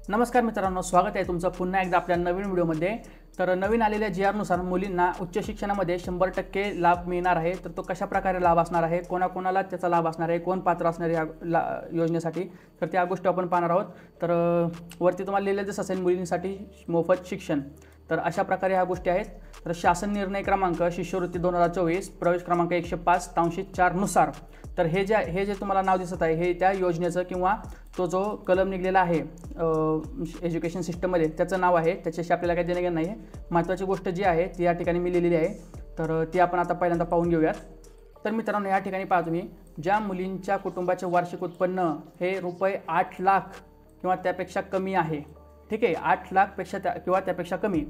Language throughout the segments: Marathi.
नमस्कार मित्रांनो, स्वागत आहे तुमचं पुन्हा एकदा आपल्या नवीन व्हिडिओमध्ये। तर नवीन आलेल्या जी नुसार मुलींना उच्च शिक्षणामध्ये 100% लाभ मिळणार आहे। तर तो कशा प्रकारे लाभ असणार आहे, कोणाकोणाला त्याचा लाभ असणार आहे, कोण पात्र असणार आहे या योजनेसाठी, तर त्या गोष्टी आपण पाहणार आहोत। तर वरती तुम्हाला लिहिलेलं दिसत असेल मुलींसाठी मोफत शिक्षण। तर अशा प्रकारे ह्या गोष्टी आहेत। तर शासन निर्णय क्रमांक शिष्यवृत्ती 2024 प्रवेश क्रमांक 105/4 नुसार तर हे जे तुम्हाला नाव दिसत आहे हे त्या योजनेचं किंवा तो जो कलम निघलेला आहे एज्युकेशन सिस्टममध्ये त्याचं नाव आहे। त्याच्याशी आपल्याला काही देणं घेणं नाही आहे। महत्त्वाची गोष्ट जी आहे ती या ठिकाणी मी लिहिलेली आहे, तर ती आपण आता पहिल्यांदा पाहून घेऊयात। तर मित्रांनो, या ठिकाणी पहा तुम्ही, ज्या मुलींच्या कुटुंबाचे वार्षिक उत्पन्न हे रुपये 8 लाख किंवा त्यापेक्षा कमी आहे, ठीक आहे, 8 लाखपेक्षा किंवा त्यापेक्षा कमी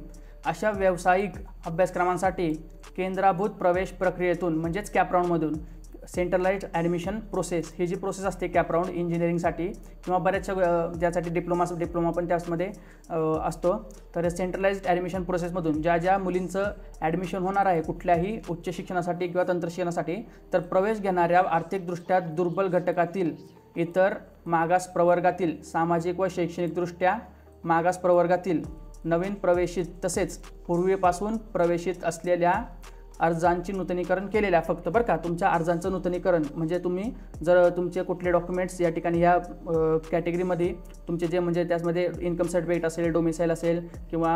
अशा व्यावसायिक अभ्यासक्रमांसाठी केंद्राभूत प्रवेश प्रक्रियेतून म्हणजेच कॅपराऊंडमधून सेंट्रलाइज्ड ॲडमिशन प्रोसेस ही जी प्रोसेस असते कॅपराऊंड इंजिनिअरिंगसाठी किंवा बऱ्याचशा ज्यासाठी डिप्लोमा पण त्यामध्ये असतो। तर सेंट्रलाइज्ड ॲडमिशन प्रोसेसमधून ज्या मुलींचं ॲडमिशन होणार आहे कुठल्याही उच्च शिक्षणासाठी किंवा तंत्रशिक्षणासाठी, तर प्रवेश घेणाऱ्या आर्थिकदृष्ट्या दुर्बल घटकातील, इतर मागास प्रवर्गातील, सामाजिक व शैक्षणिकदृष्ट्या मागास प्रवर्गातील, नवीन प्रवेशित तसेच पूर्वीपासून प्रवेशित असलेल्या अर्जांची नूतनीकरण केलेल्या, फक्त बरं का, तुमच्या अर्जांचं नूतनीकरण म्हणजे तुम्ही जर तुमचे कुठले डॉक्युमेंट्स या ठिकाणी या कॅटेगरीमध्ये तुमचे जे म्हणजे त्यामध्ये इन्कम सर्टिफिकेट असेल, डोमिसाईल असेल किंवा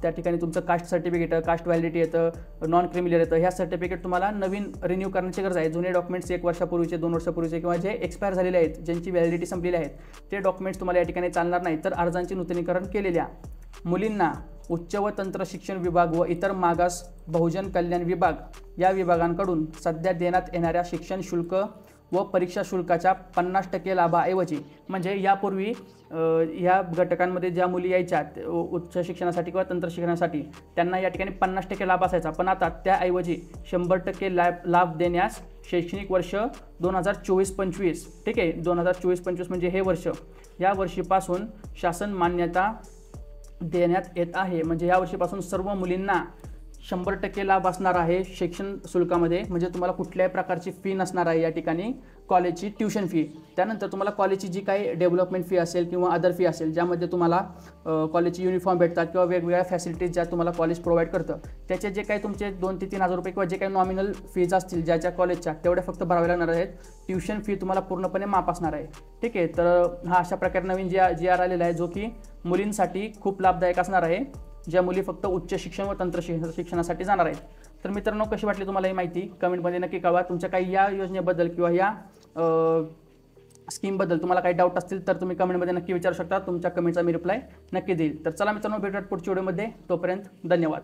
त्या ठिकाणी तुमचं कास्ट सर्टिफिकेट, कास्ट व्हॅलिडिटी येतं, नॉन क्रिमिनल येतं, ह्या सर्टिफिकेट तुम्हाला नवीन रिन्यू करण्याची गरज आहे। जुने डॉक्युमेंट्स 1 वर्षापूर्वीचे, 2 वर्षापूर्वीचे किंवा जे एक्सपायर झालेले आहेत, ज्यांची व्हॅलिडिटी संपलेली आहेत, ते डॉक्युमेंट्स तुम्हाला या ठिकाणी चालणार नाही। तर अर्जांची नूतनीकरण केलेल्या मुलींना उच्च व तंत्र शिक्षण विभाग व इतर मागास बहुजन कल्याण विभाग या विभागांकडून सध्या देण्यात येणाऱ्या शिक्षण शुल्क व परीक्षा शुल्काच्या 50% लाभाऐवजी, म्हणजे यापूर्वी ह्या घटकांमध्ये ज्या मुली यायच्या उच्च शिक्षणासाठी किंवा तंत्र शिक्षणासाठी त्यांना या ठिकाणी 50% लाभ असायचा, पण आता त्याऐवजी 100% लाभ देण्यास शैक्षणिक वर्ष 2024-25, ठीक आहे, 2024-25 म्हणजे हे वर्ष, या वर्षीपासून शासन मान्यता देण्यात येत आहे। म्हणजे या वर्षीपासून सर्व मुलींना 100% लाभ असणार आहे शिक्षण शुल्कामध्ये। म्हणजे तुम्हाला कुठल्याही प्रकारची फी नसणार आहे या ठिकाणी, कॉलेजची ट्यूशन फी, त्यानंतर तुम्हाला कॉलेजची जी काही डेव्हलपमेंट फी असेल किंवा अदर फी असेल, ज्यामध्ये तुम्हाला कॉलेजची युनिफॉर्म भेटतात किंवा वेगवेगळ्या फॅसिलिटीज ज्या तुम्हाला कॉलेज प्रोव्हाइड करतं, त्याचे जे काही तुमचे 2 ते 3 हजार रुपये किंवा जे काही नॉमिनल फीज असतील ज्याच्या कॉलेजच्या, तेवढ्या फक्त भराव्या लागणार आहेत। ट्यूशन फी तुम्हाला पूर्णपणे माफ असणार आहे, ठीक आहे। तर हा अशा प्रकारे नवीन जी आर आलेला आहे, जो की मुलींसाठी खूप लाभदायक असणार आहे, ज्या मुली फक्त उच्च शिक्षण व तंत्र शिक्षणासाठी जाणार आहेत। तर मित्रांनो, कशी वाटली तुम्हाला ही माहिती कमेंटमध्ये नक्की कळवा। तुमच्या काही या योजनेबद्दल किंवा या स्कीमबद्दल तुम्हाला काही डाऊट असतील तर तुम्ही कमेंटमध्ये नक्की विचारू शकता। तुमच्या कमेंटचा मी रिप्लाय नक्की देईल। तर चला मित्रांनो, भेटूयात पुढच्या व्हिडिओमध्ये, तोपर्यंत धन्यवाद।